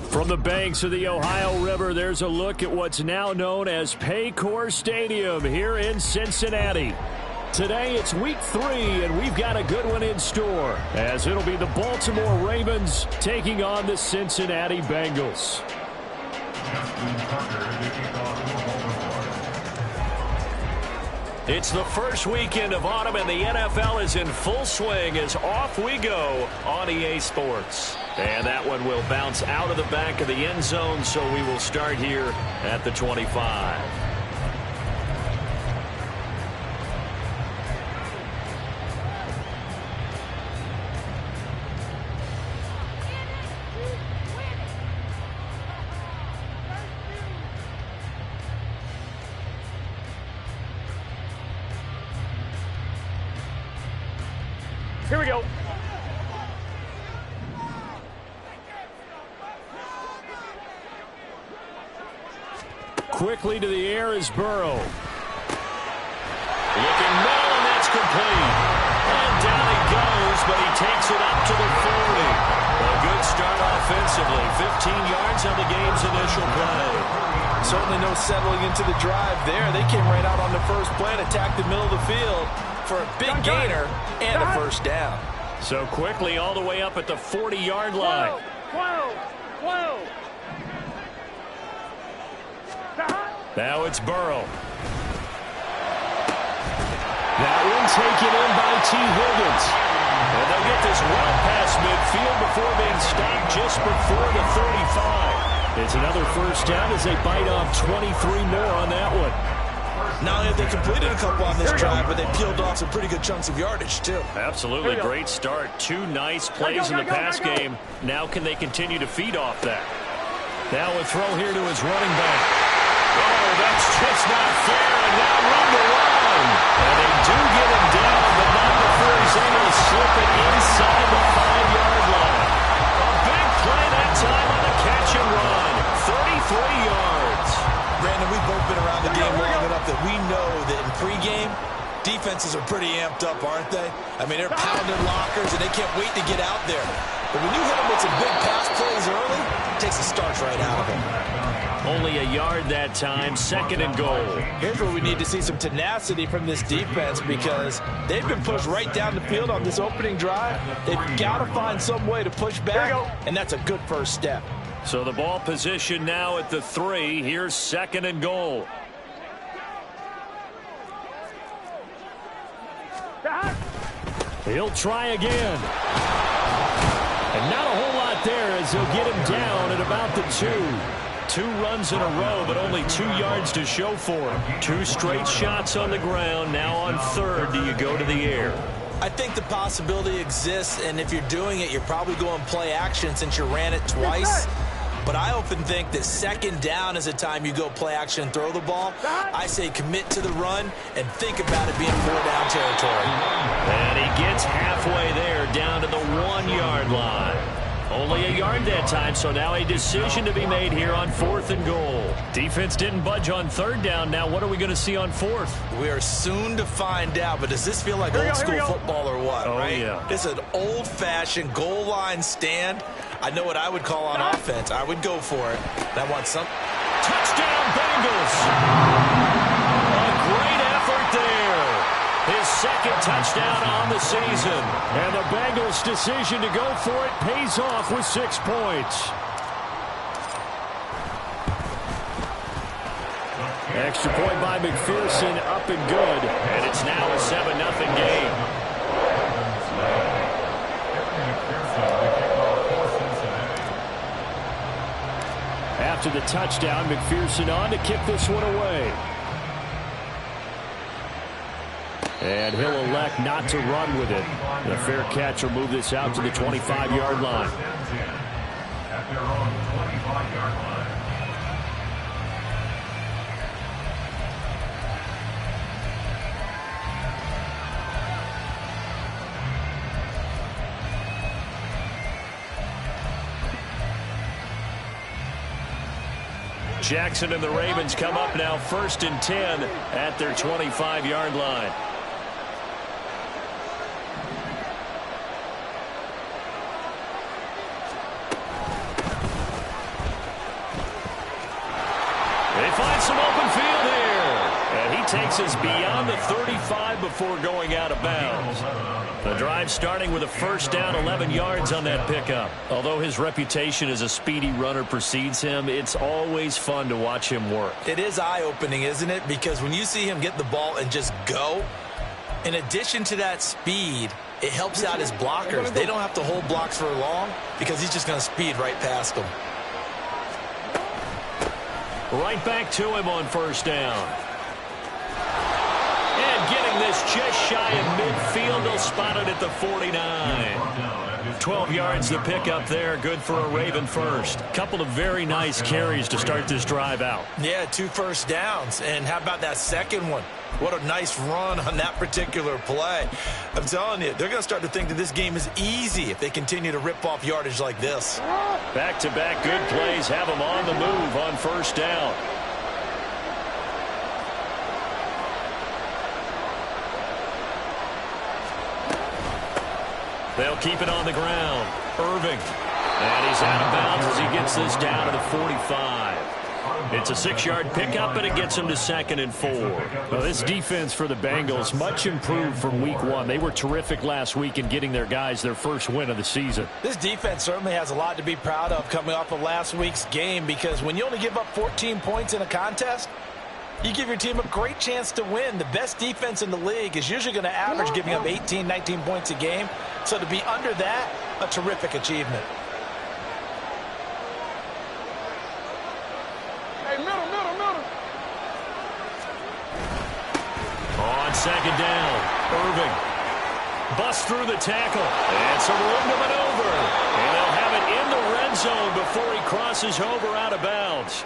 From the banks of the Ohio River, there's a look at what's now known as Paycor Stadium here in Cincinnati. Today it's week 3, and we've got a good one in store, as it'll be the Baltimore Ravens taking on the Cincinnati Bengals. It's the first weekend of autumn, and the NFL is in full swing as off we go on EA Sports. And that one will bounce out of the back of the end zone, so we will start here at the 25. Here we go. Quickly to the air is Burrow. Looking middle, and that's complete. And down he goes, but he takes it up to the 40. A good start offensively. 15 yards on the game's initial play. Certainly no settling into the drive there. They came right out on the first play and attacked the middle of the field for a big gainer and a first down. So quickly all the way up at the 40-yard line. 12. Now it's Burrow. That one taken in by T. Higgins. And they'll get this well past midfield before being stopped just before the 35. It's another first down as they bite off 23 more on that one. Not only have they completed a couple on this drive, but they peeled off some pretty good chunks of yardage, too. Absolutely. Great start. 2 nice plays in the pass game. Now can they continue to feed off that? Now a throw here to his running back. Oh, that's just not fair, and now run the run. And they do get him down, but not before he's able to slip it inside the 5-yard line. A big play that time on the catch and run. 33 yards. Brandon, we've both been around the game long enough that we know that in pregame, defenses are pretty amped up, aren't they? I mean, they're pounding lockers, and they can't wait to get out there. But when you hit them with some big pass plays early, it takes the starch right out of them. Only a yard that time, 2nd and goal. Here's where we need to see some tenacity from this defense, because they've been pushed right down the field on this opening drive. They've got to find some way to push back, and that's a good first step. So the ball position now at the 3. Here's 2nd and goal. He'll try again. And not a whole lot there as he'll get him down at about the 2. 2 runs in a row, but only 2 yards to show for him. 2 straight shots on the ground. Now on 3rd, do you go to the air? I think the possibility exists, and if you're doing it, you're probably going play action since you ran it twice. But I often think that 2nd down is a time you go play action and throw the ball. I say commit to the run and think about it being 4-down territory. And he gets halfway there, down to the 1-yard line. Only a yard that time, so now a decision to be made here on 4th and goal. Defense didn't budge on 3rd down. Now what are we going to see on 4th? We are soon to find out, but does this feel like old-school football or what, right? Yeah. This is an old-fashioned goal line stand. I know what I would call on offense. I would go for it. I want some. Touchdown, Bengals! A great effort there. His second touchdown on the season. And the Bengals' decision to go for it pays off with 6 points. Extra point by McPherson, up and good. And it's now a 7-0 game. After the touchdown, McPherson on to kick this one away. And he'll elect not to run with it. The fair catch will move this out to the 25-yard line. At their own 25-yard line. Jackson and the Ravens come up now 1st and 10 at their 25-yard line. They find some open field here. And he takes us beyond the 35 before going out of bounds. The drive starting with a first down, 11 yards on that pickup. Although his reputation as a speedy runner precedes him, it's always fun to watch him work. It is eye-opening, isn't it? Because when you see him get the ball and just go, in addition to that speed, it helps out his blockers. They don't have to hold blocks for long because he's just going to speed right past them. Right back to him on first down. And getting this just shy of midfield. They'll spot it at the 49. 12 yards to pick up there. Good for a Raven first. Couple of very nice carries to start this drive out. Yeah, 2 first downs. And how about that second one? What a nice run on that particular play. I'm telling you, they're going to start to think that this game is easy if they continue to rip off yardage like this. Back-to-back good plays have them on the move on first down. They'll keep it on the ground. Irving. And he's out of bounds as he gets this down to the 45. It's a 6-yard pickup, and it gets him to 2nd and 4. Well, this defense for the Bengals, much improved from week 1. They were terrific last week in getting their guys their first win of the season. This defense certainly has a lot to be proud of coming off of last week's game, because when you only give up 14 points in a contest, you give your team a great chance to win. The best defense in the league is usually going to average giving up 18, 19 points a game. So to be under that, a terrific achievement. Hey, middle. On second down, Irving busts through the tackle, and some room to maneuver. And they'll have it in the red zone before he crosses over out of bounds.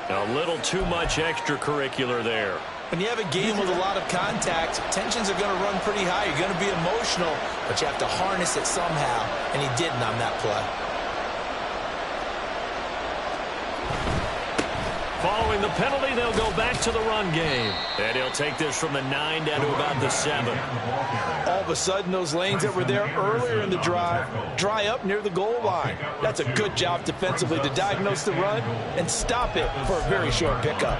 A little too much extracurricular there. When you have a game with a lot of contact, tensions are going to run pretty high. You're going to be emotional, but you have to harness it somehow, and he didn't on that play. Following the penalty, they'll go back to the run game. And he'll take this from the 9 down to about the 7. All of a sudden, those lanes that were there earlier in the drive dry up near the goal line. That's a good job defensively to diagnose the run and stop it for a very short pickup.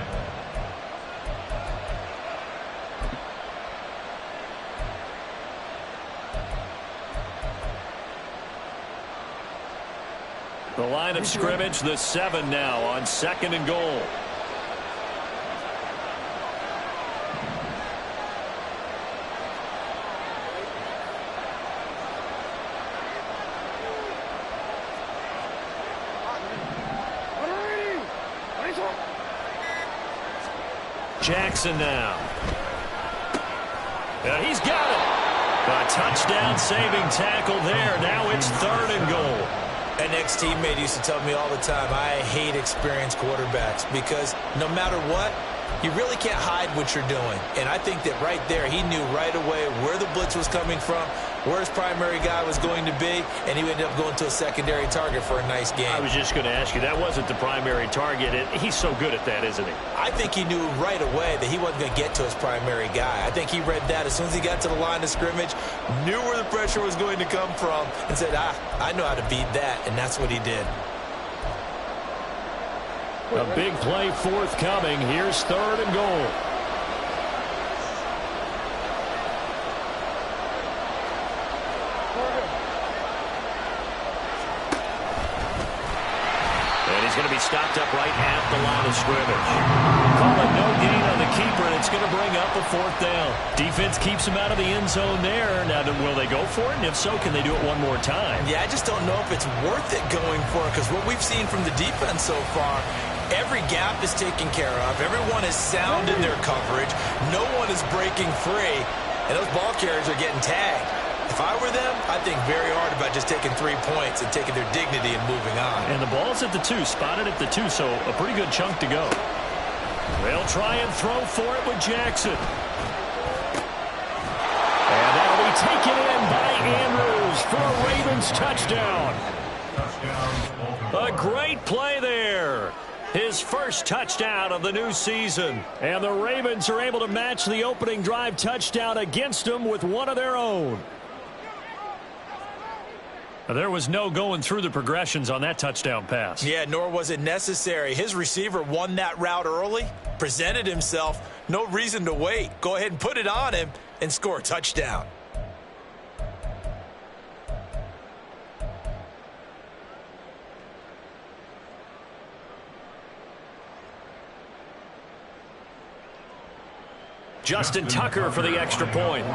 The line of scrimmage, the 7 now on 2nd and goal. Jackson now. And he's got it. A touchdown saving tackle there. Now it's 3rd and goal. An ex-teammate used to tell me all the time, I hate experienced quarterbacks because no matter what, you really can't hide what you're doing. And I think that right there, he knew right away where the blitz was coming from, where his primary guy was going to be, and he ended up going to a secondary target for a nice game. I was just going to ask you, that wasn't the primary target. He's so good at that, isn't he? I think he knew right away that he wasn't going to get to his primary guy. I think he read that as soon as he got to the line of scrimmage, knew where the pressure was going to come from, and said, I know how to beat that, and that's what he did. A big play forthcoming. Here's 3rd and goal. tucked up right at the line of scrimmage. Call it no gain on the keeper, and it's going to bring up a 4th down. Defense keeps him out of the end zone there. Now, will they go for it? And if so, can they do it one more time? Yeah, I just don't know if it's worth it going for it, because what we've seen from the defense so far, every gap is taken care of. Everyone is sound in their coverage. No one is breaking free, and those ball carriers are getting tagged. If I were them, I'd think very hard about just taking 3 points and taking their dignity and moving on. And the ball's at the 2, spotted at the 2, so a pretty good chunk to go. They'll try and throw for it with Jackson. And that'll be taken in by Andrews for a Ravens touchdown. A great play there. His first touchdown of the new season. And the Ravens are able to match the opening drive touchdown against them with one of their own. There was no going through the progressions on that touchdown pass. Yeah, nor was it necessary. His receiver won that route early, presented himself, no reason to wait. Go ahead and put it on him and score a touchdown. Justin Tucker for the extra point.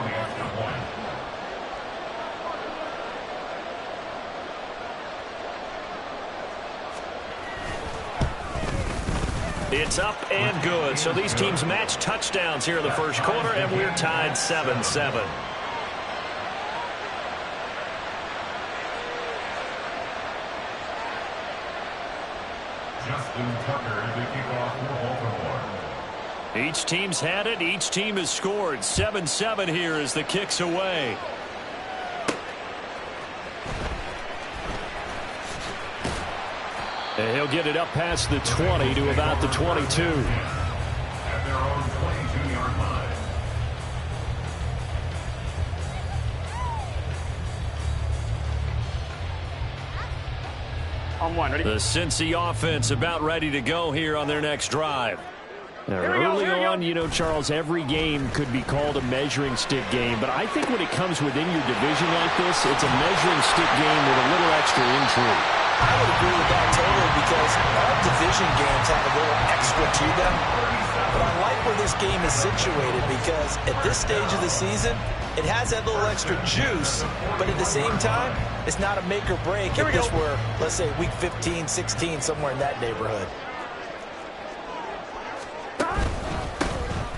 It's up and good. So these teams match touchdowns here in the first quarter, and we're tied 7-7. Justin Tucker, the kickoff for Baltimore. Each team's had it. Each team has scored. 7-7 here as the kick's away. And he'll get it up past the 20 to about the 22. At their own 22-yard line. On 1, ready? The Cincy offense about ready to go here on their next drive. Now, early on, you know, Charles, every game could be called a measuring stick game, but I think when it comes within your division like this, it's a measuring stick game with a little extra intrigue. I would agree with that totally, because all division games have a little extra to them. But I like where this game is situated, because at this stage of the season, it has that little extra juice, but at the same time, it's not a make or break if this were, let's say, week 15, 16, somewhere in that neighborhood.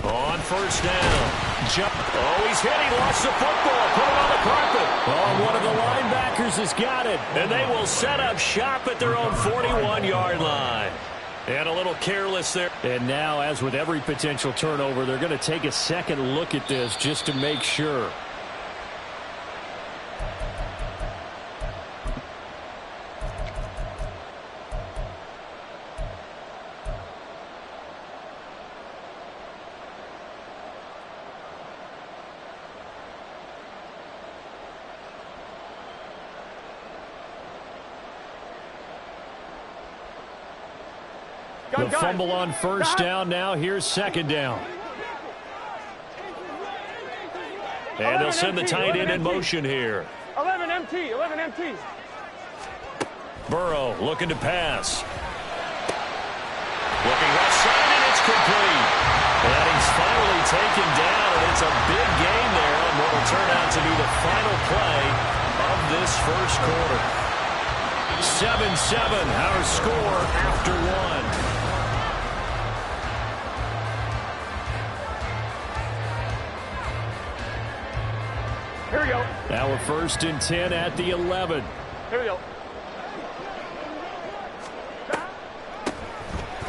On first down. Oh, he's hit. He lost the football. Put it on the carpet. Oh, one of the linebackers has got it. And they will set up shop at their own 41-yard line. And a little careless there. And now, as with every potential turnover, they're going to take a second look at this just to make sure. The fumble on first down now. Here's second down. And they'll send the tight end in motion here. 11 MT, 11 MT. Burrow looking to pass. Looking left side, and it's complete. And he's finally taken down, and it's a big gain there on what will turn out to be the final play of this first quarter. 7-7, our score after one. Here we go. Now we're first and 10 at the 11. Here we go.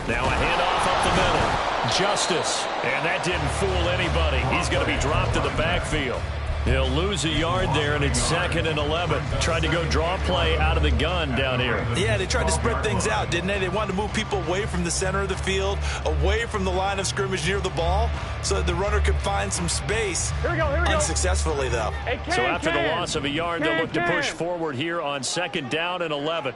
Now a handoff up the middle. Justice. And that didn't fool anybody. He's going to be dropped in the backfield. He'll lose a yard there, and it's second and 11. Tried to go draw play out of the gun down here. Yeah, they tried to spread things out, didn't they? They wanted to move people away from the center of the field, away from the line of scrimmage near the ball, so that the runner could find some space. Here we go, here we go. Unsuccessfly, though. Hey, So after the loss of a yard, they'll look to push forward here on second down and 11.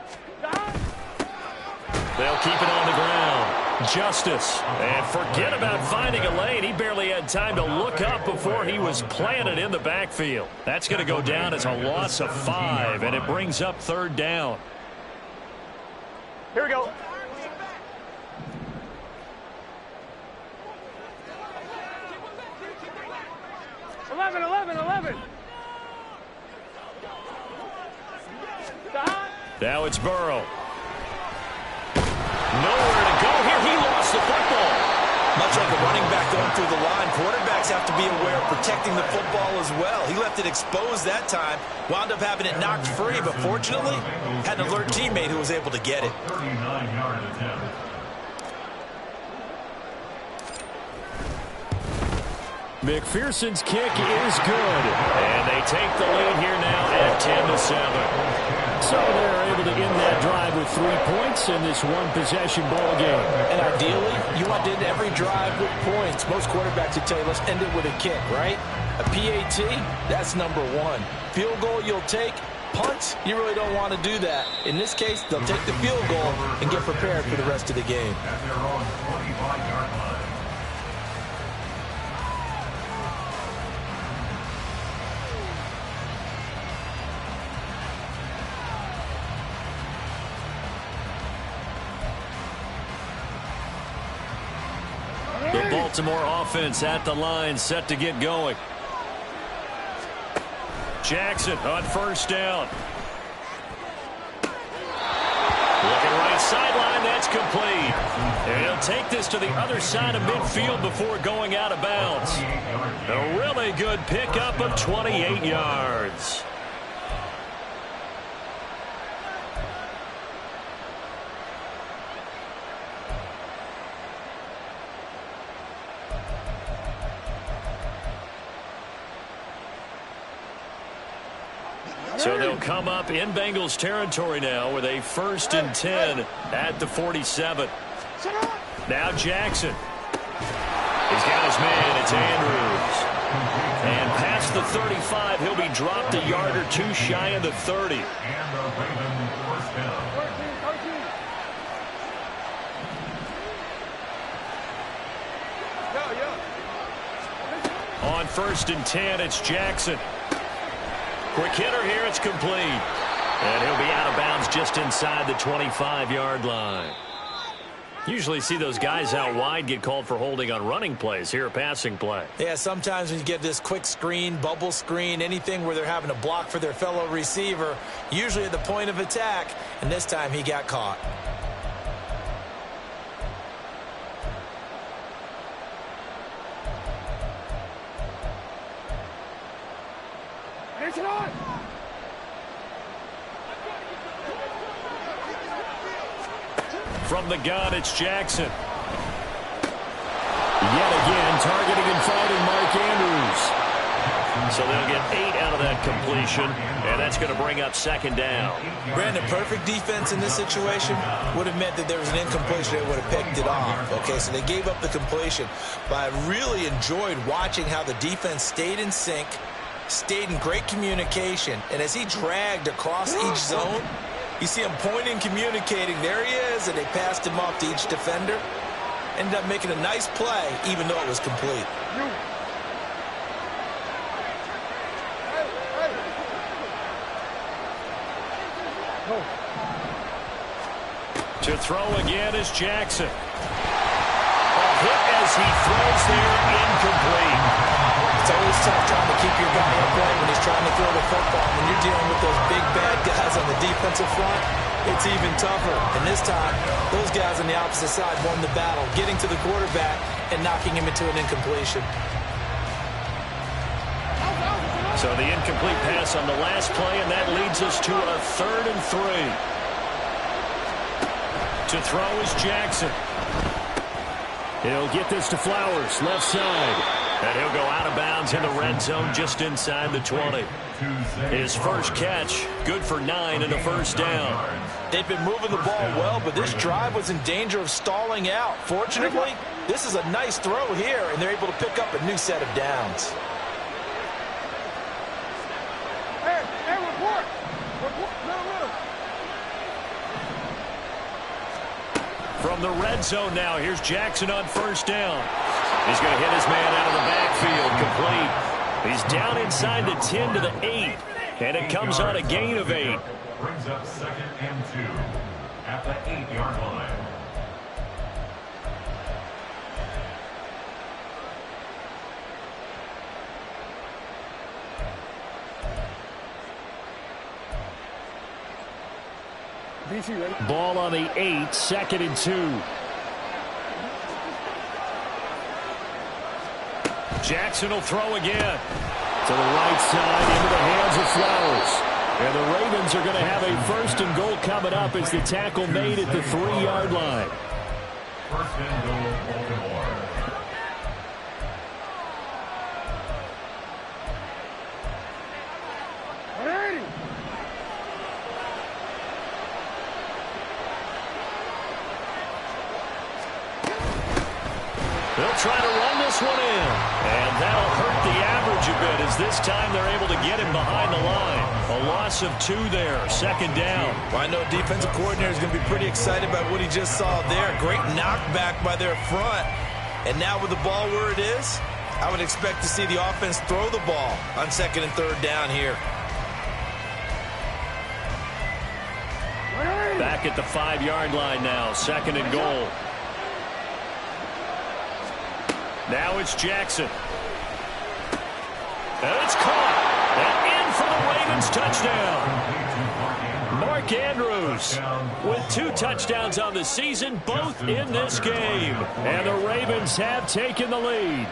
They'll keep it on the ground. Justice. And forget about finding a lane. He barely had time to look up before he was planted in the backfield. That's going to go down as a loss of 5, and it brings up third down. Here we go. 11, 11, 11. Now it's Burrow. Nowhere to go here. He lost the football. Much like a running back going through the line, quarterbacks have to be aware of protecting the football as well. He left it exposed that time, wound up having it knocked free, but fortunately, had an alert teammate who was able to get it. 39-yard attempt. McPherson's kick is good. And they take the lead here now at 10-7. So they're able to end that drive with 3 points in this one-possession ball game. And ideally, you want to end every drive with points. Most quarterbacks would tell you, let's end it with a kick, right? A PAT, that's number one. Field goal you'll take. Punt, you really don't want to do that. In this case, they'll take the field goal and get prepared for the rest of the game. At their own 25-yard line. The Baltimore offense at the line, set to get going. Jackson on first down. Looking right sideline, that's complete. And he'll take this to the other side of midfield before going out of bounds. A really good pickup of 28 yards. So they'll come up in Bengals territory now with a 1st and 10 at the 47. Now Jackson. He's got his man. It's Andrews. And past the 35, he'll be dropped a yard or two shy of the 30. And the Raven first down. 13, 13. On 1st and 10, it's Jackson. Quick hitter here, it's complete. And he'll be out of bounds just inside the 25-yard line. Usually see those guys out wide get called for holding on running plays. Here a passing play. Yeah, sometimes when you get this quick screen, bubble screen, anything where they're having to block for their fellow receiver, usually at the point of attack, and this time he got caught. From the gun, it's Jackson. Yet again, targeting and fighting Mark Andrews. So they'll get 8 out of that completion, and that's going to bring up 2nd down. Brandon, perfect defense in this situation would have meant that there was an incompletion. They would have picked it off. Okay, so they gave up the completion. But I really enjoyed watching how the defense stayed in sync, stayed in great communication, and as he dragged across each zone, you see him pointing, communicating. There he is, and they passed him off to each defender. Ended up making a nice play, even though it was complete. To throw again is Jackson. A hit as he throws there, incomplete. It's always tough trying to keep your guy upright when he's trying to throw the football. When you're dealing with those big, bad guys on the defensive front, it's even tougher. And this time, those guys on the opposite side won the battle, getting to the quarterback and knocking him into an incompletion. So the incomplete pass on the last play, and that leads us to a 3rd and 3. To throw is Jackson. He'll get this to Flowers, left side. And he'll go out of bounds in the red zone just inside the 20. His first catch, good for 9 and a 1st down. They've been moving the ball well, but this drive was in danger of stalling out. Fortunately, this is a nice throw here, and they're able to pick up a new set of downs. Hey, report. No. From the red zone now, here's Jackson on 1st down. He's going to hit his man out of the backfield, complete. He's down inside the 10 to the 8, and it comes on a gain of 8. Brings up 2nd and 2 at the 8-yard line. Ball on the 8, 2nd and 2. Jackson will throw again. To the right side, into the hands of Flowers. And the Ravens are going to have a 1st and goal coming up as the tackle made at the 3-yard line. 1st and goal, Baltimore. They'll try to run this one in. And that'll hurt the average a bit as this time they're able to get him behind the line. A loss of 2 there, 2nd down. Well, I know defensive coordinator is going to be pretty excited about what he just saw there. Great knockback by their front. And now with the ball where it is, I would expect to see the offense throw the ball on 2nd and 3rd down here. Back at the 5-yard line now, 2nd and goal. Now it's Jackson. And it's caught. And in for the Ravens touchdown. Mark Andrews with 2 touchdowns on the season, both in this game. And the Ravens have taken the lead.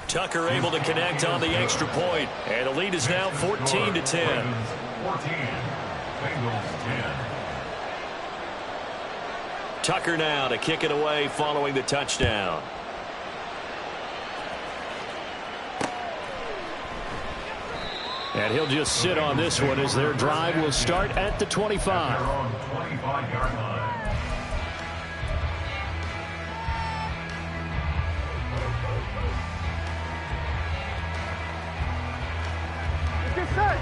Tucker able to connect on the extra point. And the lead is now 14-10. 14. Bengals 10. Tucker now to kick it away following the touchdown. And he'll just sit on this one as their drive will start at the 25. They're on the 25-yard line.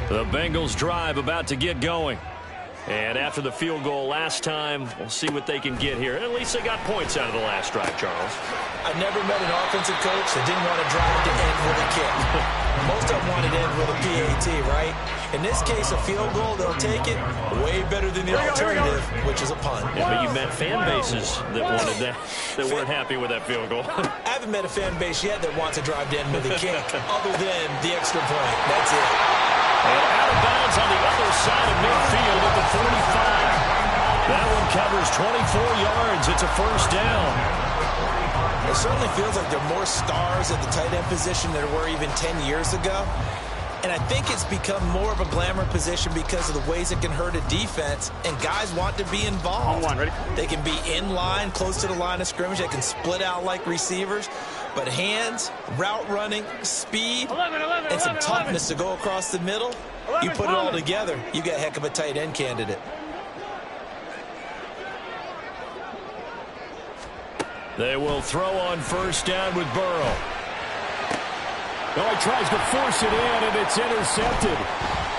The Bengals drive about to get going. And after the field goal last time, we'll see what they can get here. At least they got points out of the last drive, Charles. I never met an offensive coach that didn't want to drive to end with a kick. Most of them wanted to end with a PAT, right? In this case, a field goal, they'll take it way better than the alternative, which is a punt. Yeah, but you met fan bases that wanted that, that weren't happy with that field goal. I haven't met a fan base yet that wants to drive to end with a kick, other than the extra point. That's it. And out of bounds on the other side of midfield at the 45. That one covers 24 yards. It's a 1st down. It certainly feels like there are more stars at the tight end position than there were even 10 years ago. And I think it's become more of a glamour position because of the ways it can hurt a defense, and guys want to be involved. They can be in line, close to the line of scrimmage. They can split out like receivers. But hands, route running, speed, and some toughness to go across the middle, you put it all together, you got a heck of a tight end candidate. They will throw on 1st down with Burrow. Oh, he tries to force it in, and it's intercepted.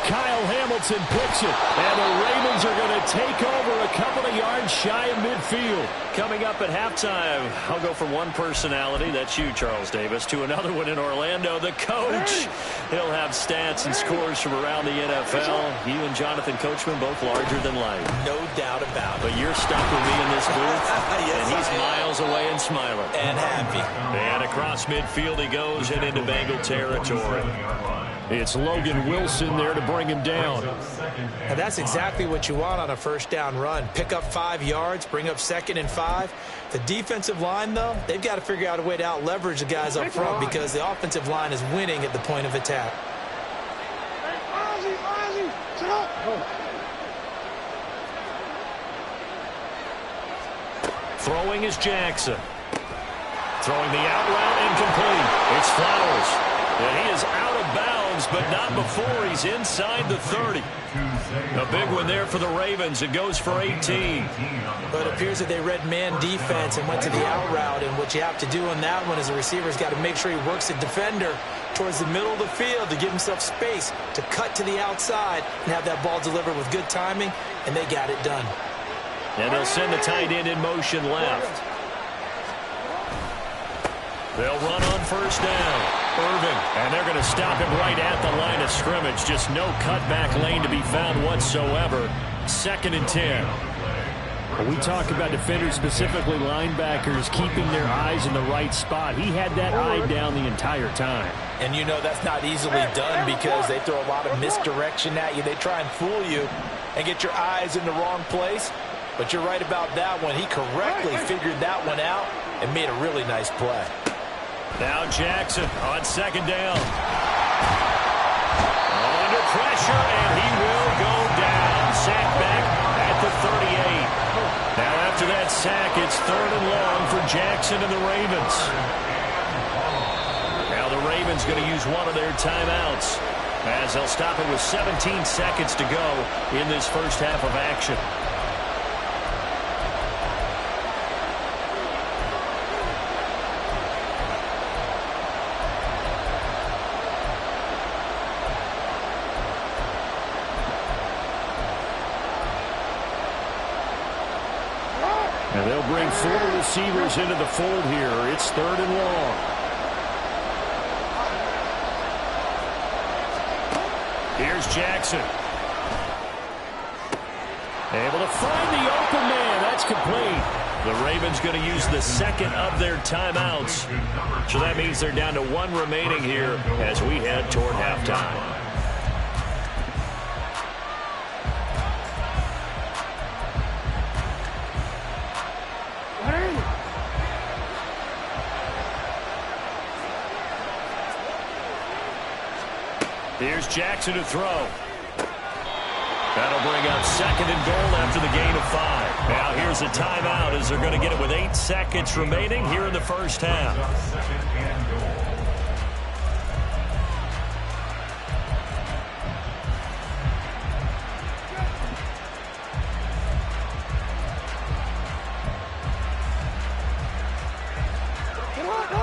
Kyle Hamilton picks it, and the Ravens are going to take over a couple of yards shy of midfield. Coming up at halftime, I'll go from one personality, that's you, Charles Davis, to another one in Orlando, the coach. He'll have stats and scores from around the NFL. You and Jonathan Coachman, both larger than life. No doubt about it. But you're stuck with me in this booth, Yes, and he's miles away and smiling. And happy. And across midfield he goes and into Bengal territory. It's Logan Wilson there to bring him down. And that's exactly what you want on a 1st down run. Pick up 5 yards, bring up 2nd and 5. The defensive line, though, they've got to figure out a way to out-leverage the guys up front because the offensive line is winning at the point of attack. Throwing is Jackson. Throwing the out route incomplete. It's Flowers. And he is out of bounds, but not before he's inside the 30. A big one there for the Ravens. It goes for 18. But it appears that they read man defense and went to the out route. And what you have to do on that one is the receiver's got to make sure he works the defender towards the middle of the field to give himself space to cut to the outside and have that ball delivered with good timing, and they got it done. And they'll send the tight end in motion left. They'll run on 1st down. Irving, and they're going to stop him right at the line of scrimmage. Just no cutback lane to be found whatsoever. 2nd and 10. When we talk about defenders, specifically linebackers, keeping their eyes in the right spot, he had that eye down the entire time. And you know that's not easily done because they throw a lot of misdirection at you. They try and fool you and get your eyes in the wrong place. But you're right about that one. He correctly figured that one out and made a really nice play. Now Jackson on second down. Under pressure, and he will go down. Sack back at the 38. Now after that sack, it's 3rd and long for Jackson and the Ravens. Now the Ravens going to use one of their timeouts as they'll stop it with 17 seconds to go in this first half of action. And they'll bring 4 receivers into the fold here. It's 3rd and long. Here's Jackson. Able to find the open man. That's complete. The Ravens going to use the second of their timeouts. So that means they're down to 1 remaining here as we head toward halftime. Here's Jackson to throw. That'll bring up 2nd and goal after the gain of 5. Now here's a timeout as they're going to get it with 8 seconds remaining here in the first half.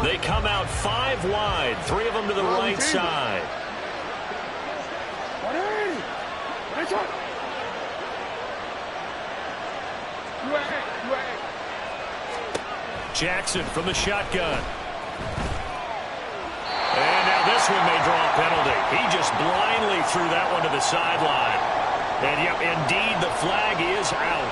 They come out 5 wide, 3 of them to the right side. Jackson from the shotgun. And now this one may draw a penalty. He just blindly threw that one to the sideline. And yep, indeed, the flag is out.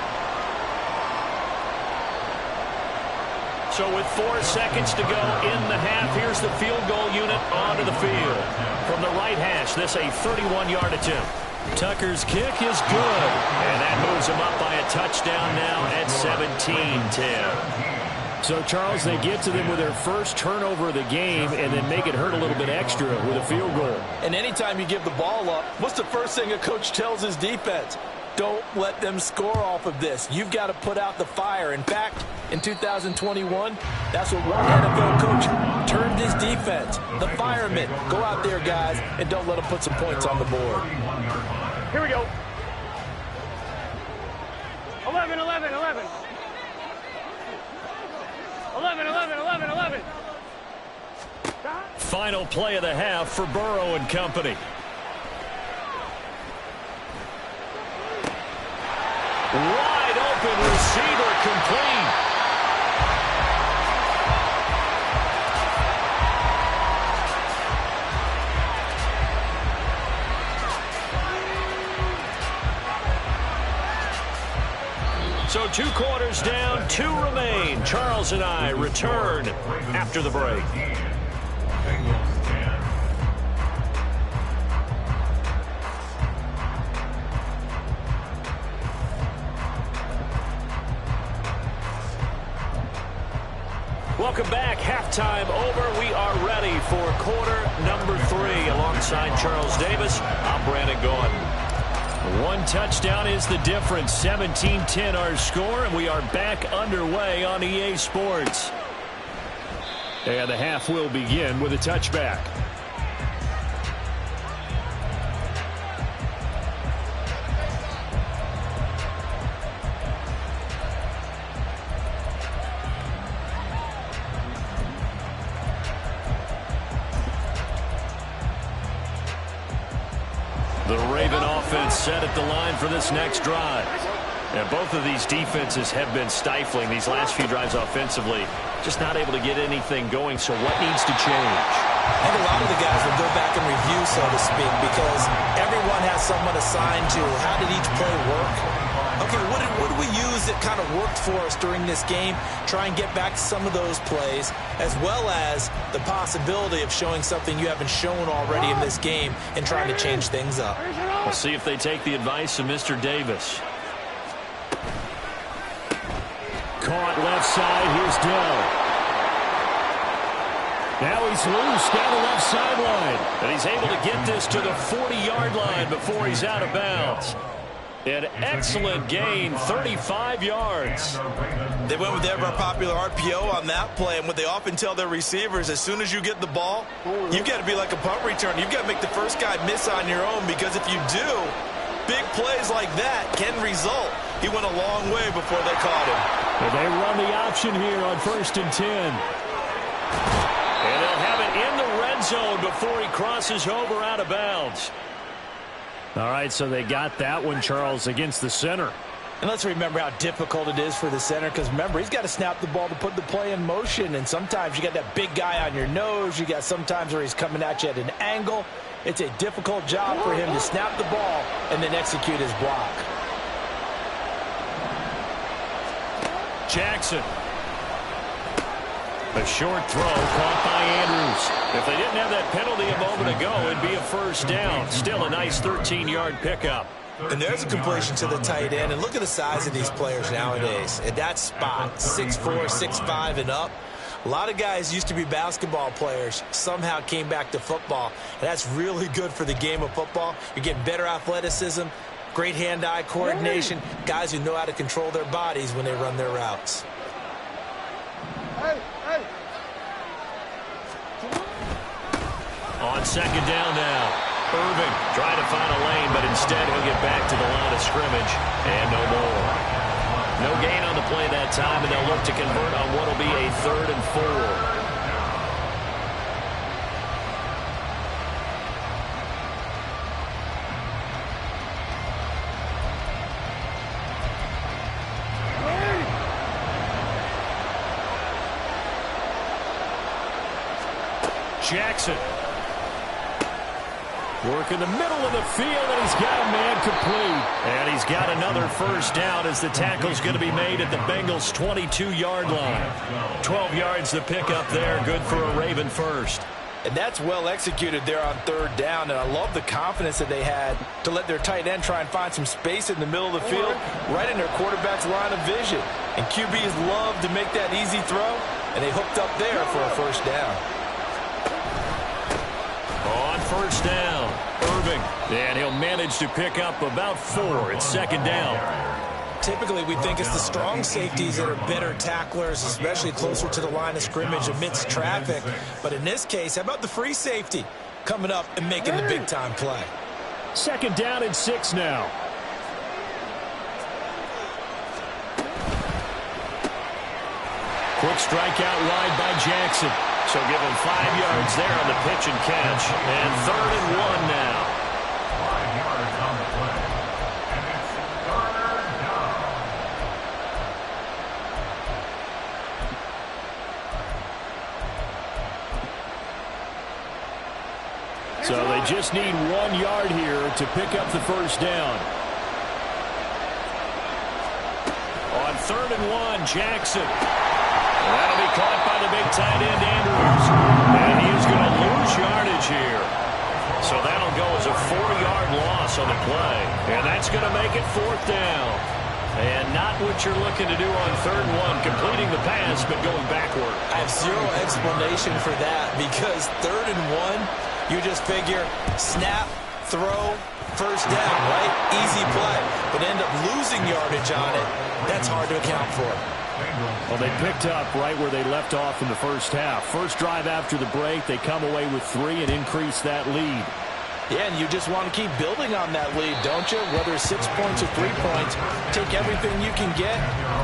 So with 4 seconds to go in the half, here's the field goal unit onto the field. From the right hash, this a 31-yard attempt. Tucker's kick is good, and that moves him up by a touchdown now at 17-10. So, Charles, they get to them with their first turnover of the game and then make it hurt a little bit extra with a field goal. And anytime you give the ball up, what's the first thing a coach tells his defense? Don't let them score off of this. You've got to put out the fire. In fact, in 2021, that's what one NFL coach turned his defense. The firemen. Go out there, guys, and don't let them put some points on the board. Here we go. 11, 11, 11. 11, 11, 11, 11. Final play of the half for Burrow and company. Wide open receiver complete. So 2 quarters down, 2 remain. Charles and I return after the break. Welcome back. Halftime over. We are ready for quarter number 3. Alongside Charles Davis, I'm Brandon Gordon. 1 touchdown is the difference. 17-10 our score, and we are back underway on EA Sports. And the half will begin with a touchback. The Raven offense set at the line for this next drive. And both of these defenses have been stifling these last few drives offensively. Just not able to get anything going, so what needs to change? I think a lot of the guys will go back and review, so to speak, because everyone has someone assigned to how did each play work. Okay, what do we use that kind of worked for us during this game? Try and get back to some of those plays, as well as the possibility of showing something you haven't shown already in this game and trying to change things up. We'll see if they take the advice of Mr. Davis. Caught left side. Here's Dell. Now he's loose down the left sideline. And he's able to get this to the 40-yard line before he's out of bounds. An excellent gain, 35 yards. They went with the ever-popular RPO on that play, and what they often tell their receivers, as soon as you get the ball, you've got to be like a punt return. You've got to make the first guy miss on your own, because if you do, big plays like that can result. He went a long way before they caught him. Well, they run the option here on 1st and 10. And they'll have it in the red zone before he crosses over out of bounds. All right, so they got that one, Charles, against the center. And let's remember how difficult it is for the center, because remember, he's got to snap the ball to put the play in motion, and sometimes you got that big guy on your nose. You got sometimes where he's coming at you at an angle. It's a difficult job for him to snap the ball and then execute his block. Jackson. A short throw caught by Andrews. If they didn't have that penalty a moment ago, it'd be a first down. Still a nice 13-yard pickup. And there's a completion to the tight end. And look at the size of these players nowadays. At that spot, 6'4", 6'5", and up. A lot of guys used to be basketball players, somehow came back to football. And that's really good for the game of football. You're getting better athleticism, great hand-eye coordination, guys who know how to control their bodies when they run their routes. On 2nd down now, Irving trying to find a lane, but instead he'll get back to the line of scrimmage, and no more. No gain on the play that time, and they'll look to convert on what will be a 3rd and 4. Jackson. Work in the middle of the field, and he's got a man complete. And he's got another first down as the tackle's going to be made at the Bengals' 22-yard line. 12 yards to pick up there. Good for a Raven first. And that's well executed there on 3rd down, and I love the confidence that they had to let their tight end try and find some space in the middle of the field, right in their quarterback's line of vision. And QBs love to make that easy throw, and they hooked up there for a first down. On 1st down, Irving. And he'll manage to pick up about 4 at 2nd down. Typically, we think it's the strong safeties that are better tacklers, especially closer to the line of scrimmage amidst traffic. But in this case, how about the free safety coming up and making the big-time play? 2nd down and 6 now. Quick strike out wide by Jackson. So give him 5 yards there on the pitch and catch. And 3rd and 1 now. 5 yards on the play. And it's 3rd down. So they just need 1 yard here to pick up the first down. On 3rd and 1, Jackson. That'll be caught by the big tight end, Andrews. And he is going to lose yardage here. So that'll go as a 4-yard loss on the play. And that's going to make it 4th down. And not what you're looking to do on 3rd and 1, completing the pass, but going backward. I have zero explanation for that, because 3rd and 1, you just figure snap, throw, first down, right? Easy play. But end up losing yardage on it. That's hard to account for. Well, they picked up right where they left off in the first half. First drive after the break, they come away with 3 and increase that lead. Yeah, and you just want to keep building on that lead, don't you? Whether it's 6 points or 3 points, take everything you can get,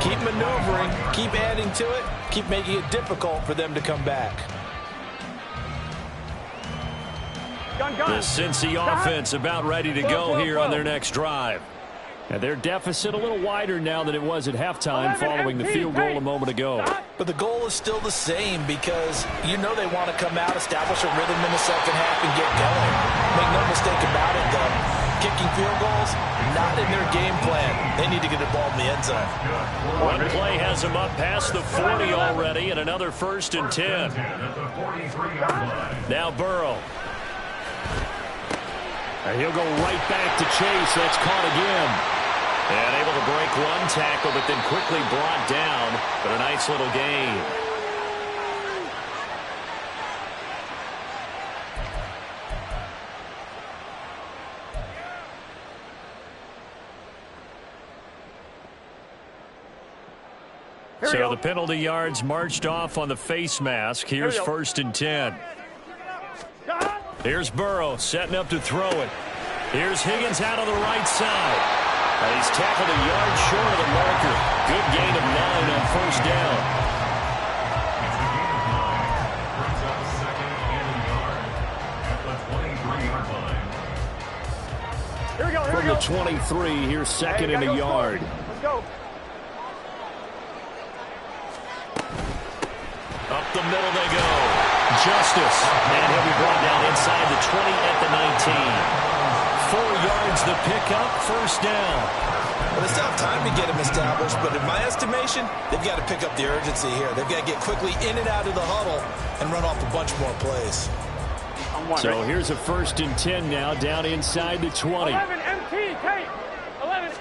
keep maneuvering, keep adding to it, keep making it difficult for them to come back. The Cincy offense about ready to go here on their next drive. And their deficit a little wider now than it was at halftime following the field goal a moment ago. But the goal is still the same, because you know they want to come out, establish a rhythm in the second half, and get going. Make no mistake about it, though. kicking field goals, not in their game plan. They need to get the ball in the end zone. One play has him up past the 40 already, and another 1st and 10. Now Burrow. And he'll go right back to Chase. That's caught again. And able to break one tackle, but then quickly brought down. But a nice little gain. So the penalty yards marched off on the face mask. Here's 1st and 10. Here's Burrow setting up to throw it. Here's Higgins out on the right side. And he's tackled a yard short of the marker. Good gain of 9 on 1st down. From the 23, here's 2nd and a yard. Let's go. Up the middle they go. Justice. And he'll be brought down inside the 20 at the 19. 4 yards the pickup, 1st down. Well, they still have time to get him established, but in my estimation, they've got to pick up the urgency here. They've got to get quickly in and out of the huddle and run off a bunch more plays. So here's a 1st and 10 now, down inside the 20. 11 MT, Kate. 11.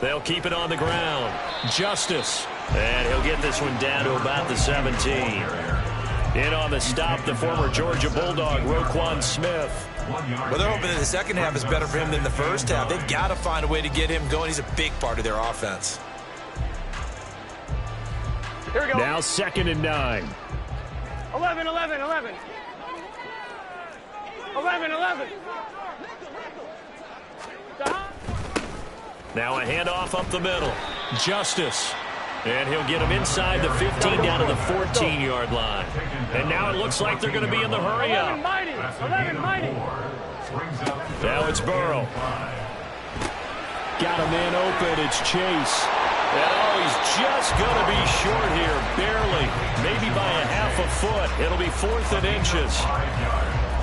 They'll keep it on the ground. Justice. And he'll get this one down to about the 17. In on the stop, the former Georgia Bulldog, Roquan Smith. Well, they're hoping that the second half is better for him than the first half. They've got to find a way to get him going. He's a big part of their offense. Here we go. Now 2nd and 9. 11, 11, 11. 11, 11. Now a handoff up the middle. Justice. And he'll get him inside the 15 down to the 14-yard line. And now it looks like they're going to be in the hurry up. 11 mighty. 11 mighty. Now it's Burrow. Got a man open. It's Chase. And oh, he's just going to be short here. Barely. Maybe by a half a foot. It'll be 4th and inches.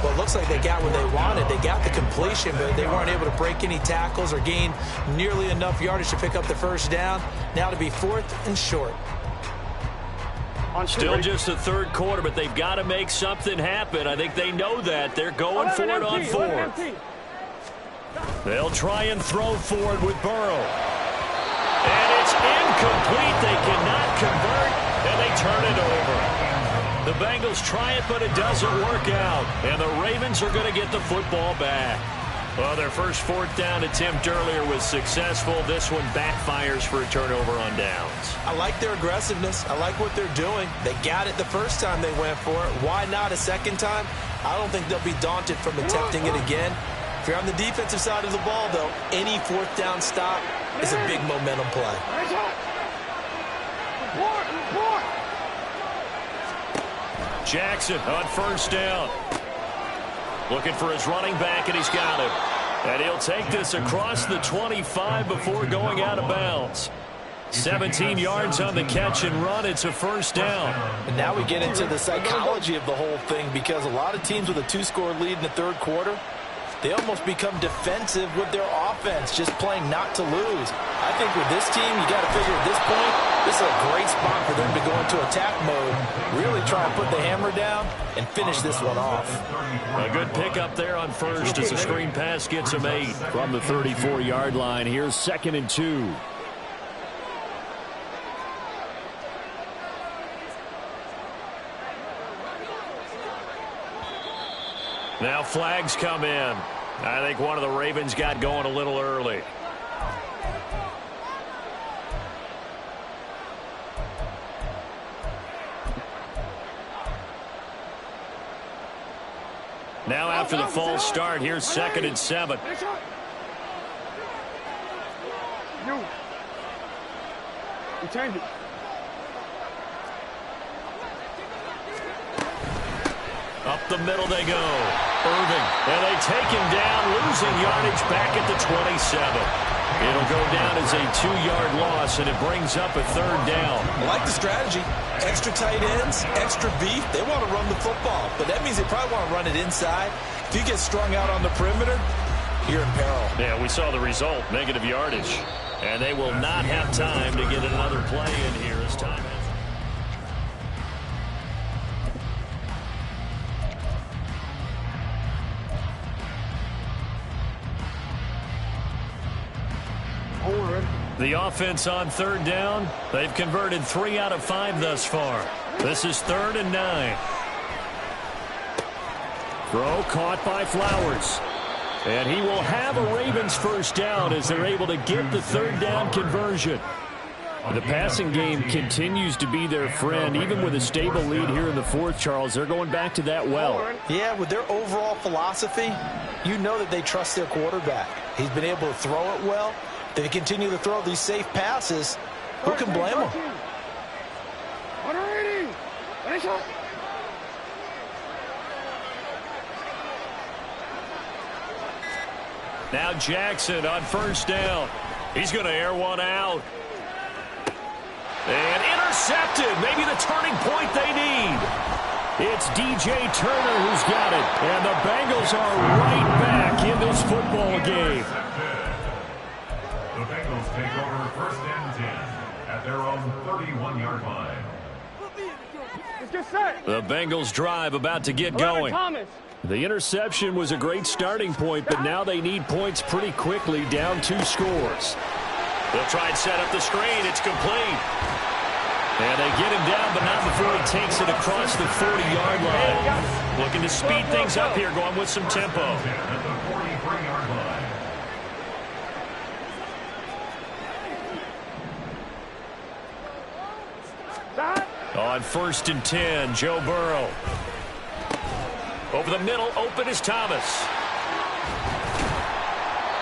Well, it looks like they got what they wanted. They got the completion, but they weren't able to break any tackles or gain nearly enough yardage to pick up the 1st down. Now to be 4th and short. Still just the 3rd quarter, but they've got to make something happen. I think they know that. They're going for it on 4th. They'll try and throw forward with Burrow. And it's incomplete. They cannot convert, and they turn it over. The Bengals try it, but it doesn't work out. And the Ravens are going to get the football back. Well, their first 4th down attempt earlier was successful. This one backfires for a turnover on downs. I like their aggressiveness. I like what they're doing. They got it the first time they went for it. Why not a second time? I don't think they'll be daunted from attempting it again. If you're on the defensive side of the ball, though, any 4th down stop is a big momentum play. Jackson on 1st down. Looking for his running back, and he's got him. And he'll take this across the 25 before going out of bounds. 17 yards on the catch and run. It's a 1st down. And now we get into the psychology of the whole thing, because a lot of teams with a 2-score lead in the 3rd quarter, they almost become defensive with their offense, just playing not to lose. I think with this team, you got to figure at this point, this is a great spot for them to go into attack mode, really try and put the hammer down and finish this one off. A good pickup there on 1st as the screen pass gets him 8 from the 34-yard line. Here's 2nd and 2. Now flags come in. I think one of the Ravens got going a little early. Now after the false start, here's 2nd and 7. You change it. Up the middle they go. Irving. And they take him down, losing yardage back at the 27. It'll go down as a 2-yard loss, and it brings up a 3rd down. I like the strategy. Extra tight ends, extra beef. They want to run the football, but that means they probably want to run it inside If you get strung out on the perimeter, you're in peril. Yeah, we saw the result, negative yardage. And they will not have time to get another play in here as time has. The offense on third down, they've converted 3 out of 5 thus far. This is 3rd and 9. Throw caught by Flowers. And he will have a Ravens first down as they're able to get the third down conversion. The passing game continues to be their friend. Even with a stable lead here in the fourth, Charles, they're going back to that well. Yeah, with their overall philosophy, you know that they trust their quarterback. He's been able to throw it well. They continue to throw these safe passes. Who can blame them? Now Jackson on first down. He's going to air one out. And intercepted. Maybe the turning point they need. It's DJ Turner who's got it. And the Bengals are right back in this football game. The Bengals take over 1st and 10 at their own 31-yard line. Let's get set. The Bengals drive about to get going. Thomas. The interception was a great starting point, but now they need points pretty quickly, down 2 scores. They'll try and set up the screen. It's complete. And they get him down, but not before he takes it across the 40-yard line. Looking to speed things up here, going with some tempo. At the 43-yard line. On 1st and 10, Joe Burrow. Over the middle, open is Thomas.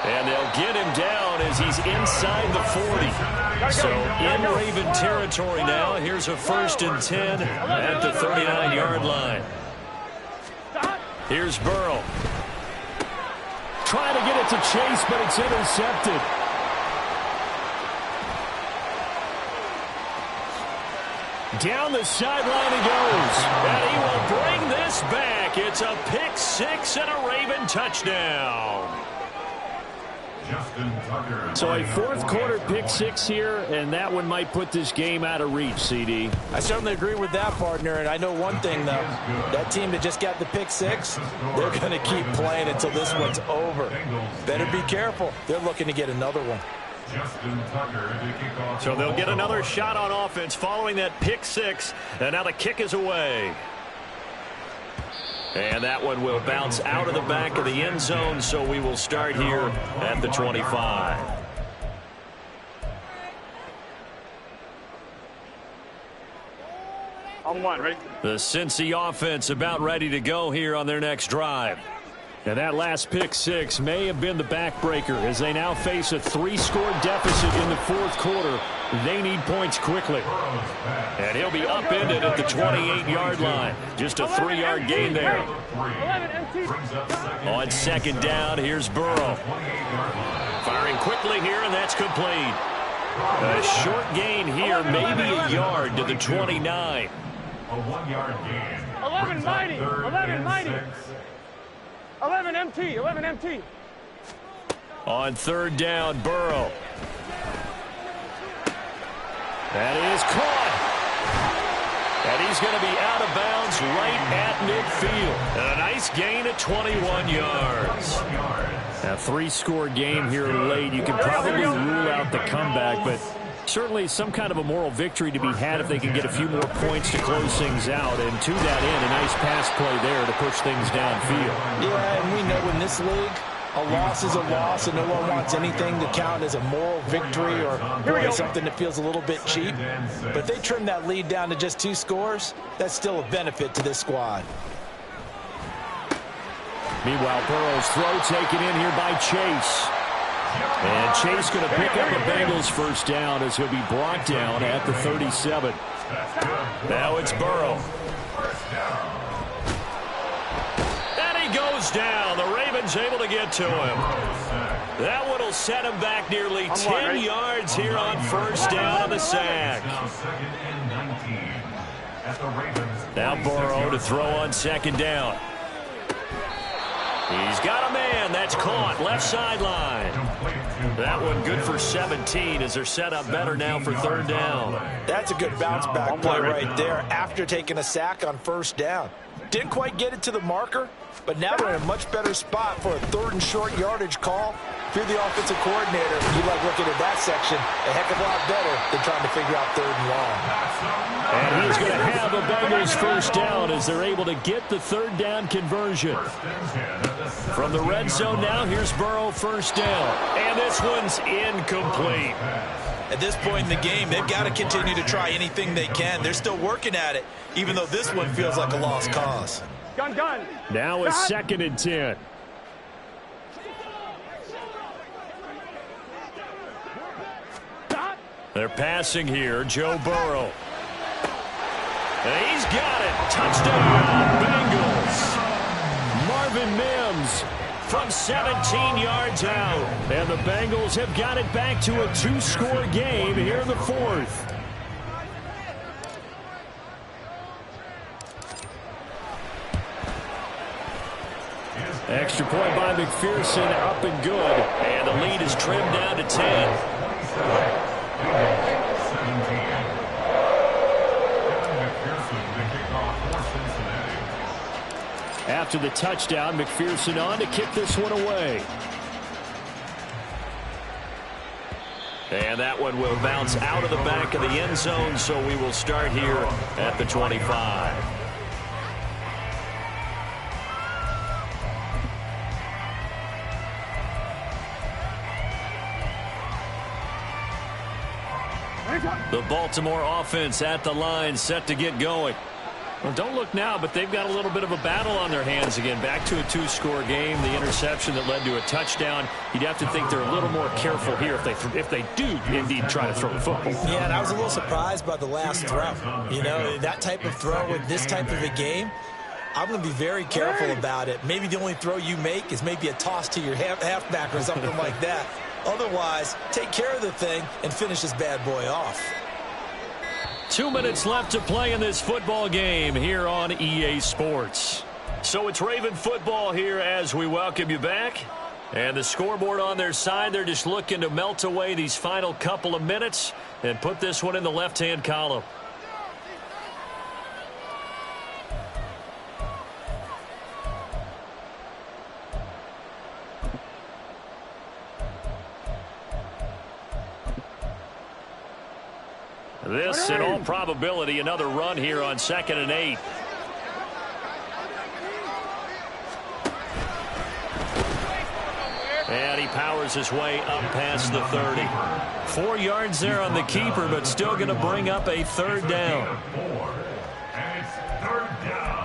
And they'll get him down as he's inside the 40. So in Raven territory now. Here's a 1st and 10 at the 39-yard line. Here's Burrow. Trying to get it to Chase, but it's intercepted. Down the sideline he goes. And he will bring this back. It's a pick 6 and a Raven touchdown. So a fourth quarter pick 6 here, and that one might put this game out of reach, CD. I certainly agree with that, partner. And I know one thing, though. That team that just got the pick 6, they're going to keep playing until this one's over. Better be careful. They're looking to get another one. So they'll get another shot on offense following that pick 6, and now the kick is away. And that one will bounce out of the back of the end zone, so we will start here at the 25. On 1, ready? The Cincy offense about ready to go here on their next drive. And that last pick 6 may have been the backbreaker as they now face a 3-score deficit in the fourth quarter. They need points quickly. And he'll be upended at the 28-yard line. Just a 3-yard gain there. On 2nd down, here's Burrow. Firing quickly here, and that's complete. A short gain here, maybe a yard to the 29. A 1-yard gain. 11 mighty. 11 mighty. 11 MT. 11 MT. On 3rd down, Burrow. That is caught. And he's going to be out of bounds right at midfield. And a nice gain at 21 yards. A 3-score game here late. You can probably rule out the comeback, but certainly some kind of a moral victory to be had if they can get a few more points to close things out. And to that end, a nice pass play there to push things downfield. Yeah, and we know in this league, a loss is a loss, and no one wants anything to count as a moral victory or something that feels a little bit cheap. But if they trim that lead down to just 2 scores, that's still a benefit to this squad. Meanwhile, Burrow's throw taken in here by Chase. And Chase going to pick up a Bengals first down as he'll be brought down at the 37. Now it's Burrow. And he goes down. The Ravens able to get to him. That one will set him back nearly 10 yards here on 1st down on the sack. Now Burrow to throw on 2nd down. He's got a man. That's caught. Left sideline. That one good for 17 as they're set up better now for third down. That's a good bounce-back play right there after taking a sack on first down. Didn't quite get it to the marker, but now they're in a much better spot for a third and short yardage call. If you're the offensive coordinator, you like looking at that section a heck of a lot better than trying to figure out third and long. And he's going to have a Bengals first down as they're able to get the third down conversion. From the red zone now, here's Burrow first down. And this one's incomplete. At this point in the game, they've got to continue to try anything they can. They're still working at it, even though this one feels like a lost cause. Gun. Now a 2nd and 10. They're passing here. Joe Burrow. And he's got it. Touchdown, Bengals. Marvin Mims from 17 yards out. And the Bengals have got it back to a 2-score game here in the 4th. Extra point by McPherson, up and good. And the lead is trimmed down to 10. After the touchdown, McPherson on to kick this one away. And that one will bounce out of the back of the end zone, so we will start here at the 25. The Baltimore offense at the line, set to get going. Well, don't look now, but they've got a little bit of a battle on their hands again. Back to a 2-score game. The interception that led to a touchdown. You'd have to think they're a little more careful here if they do indeed try to throw the football. Yeah, and I was a little surprised by the last throw. You know, that type of throw with this type of a game, I'm going to be very careful about it. Maybe the only throw you make is maybe a toss to your halfback or something like that. Otherwise, take care of the thing and finish this bad boy off. 2 minutes left to play in this football game here on EA Sports. So it's Raven football here as we welcome you back. And the scoreboard on their side, they're just looking to melt away these final couple of minutes and put this one in the left-hand column. This, in all probability, another run here on 2nd and 8. And he powers his way up past the 30. 4 yards there on the keeper, but still going to bring up a third down. And it's third down.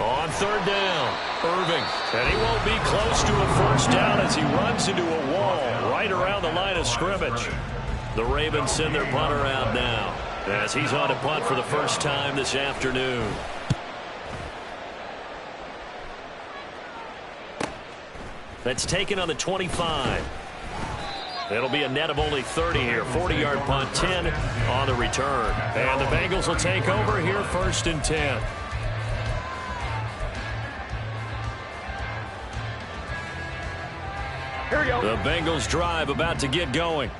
On third down, Irving. And he won't be close to a first down as he runs into a wall right around the line of scrimmage. The Ravens send their punter out now as he's on to punt for the first time this afternoon. That's taken on the 25. It'll be a net of only 30 here. 40-yard punt, 10 on the return. And the Bengals will take over here, 1st and 10. Here we go. The Bengals drive about to get going.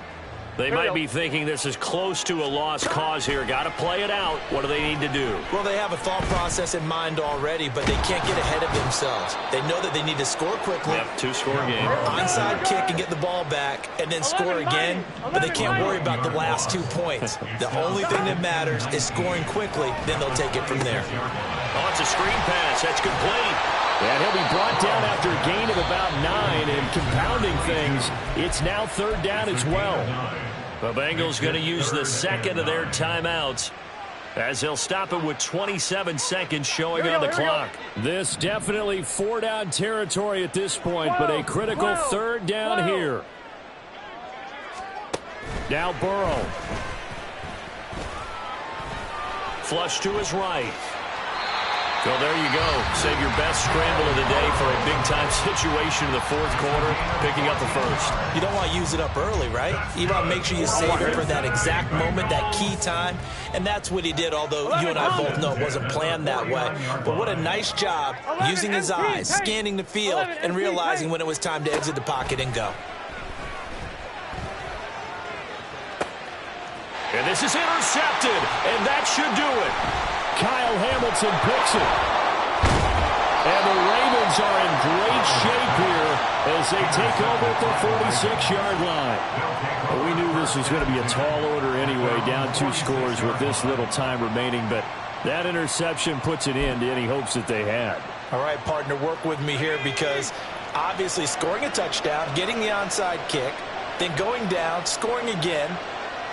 They might be thinking this is close to a lost cause here. Got to play it out. What do they need to do? Well, they have a thought process in mind already, but they can't get ahead of themselves. They know that they need to score quickly. Yep, 2-score game. Onside kick and get the ball back, and then score again, but they can't worry about the last 2 points. The only thing that matters is scoring quickly, then they'll take it from there. Oh, it's a screen pass. That's complete. And he'll be brought down after a gain of about 9, and compounding things, it's now 3rd down as well. The Bengals going to use the second of their timeouts, as they'll stop it with 27 seconds showing on the clock. This definitely 4-down territory at this point, but a critical 3rd down here. Now Burrow. Flush to his right. So there you go. Save your best scramble of the day for a big-time situation in the 4th quarter, picking up the first. You don't want to use it up early, right? You want to make sure you save it for that exact moment, that key time. And that's what he did, although you and I both know it wasn't planned that way. But what a nice job using his eyes, scanning the field, and realizing when it was time to exit the pocket and go. And this is intercepted, and that should do it. Kyle Hamilton picks it. And the Ravens are in great shape here as they take over at the 46-yard line. Well, we knew this was going to be a tall order anyway, down 2 scores with this little time remaining, but that interception puts an end to any hopes that they had. All right, partner, work with me here because obviously scoring a touchdown, getting the onside kick, then going down, scoring again.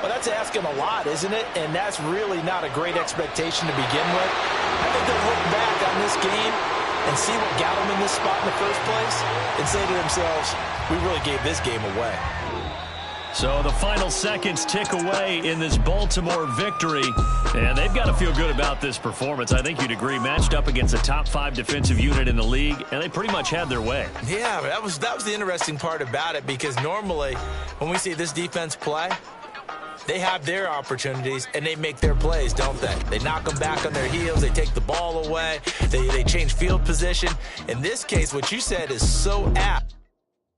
Well, that's asking a lot, isn't it? And that's really not a great expectation to begin with. I think they'll look back on this game and see what got them in this spot in the first place and say to themselves, we really gave this game away. So the final seconds tick away in this Baltimore victory, and they've got to feel good about this performance. I think you'd agree, matched up against a top 5 defensive unit in the league, and they pretty much had their way. Yeah, that was the interesting part about it, because normally when we see this defense play, they have their opportunities, and they make their plays, don't they? They knock them back on their heels. They take the ball away. They change field position. In this case, what you said is so apt.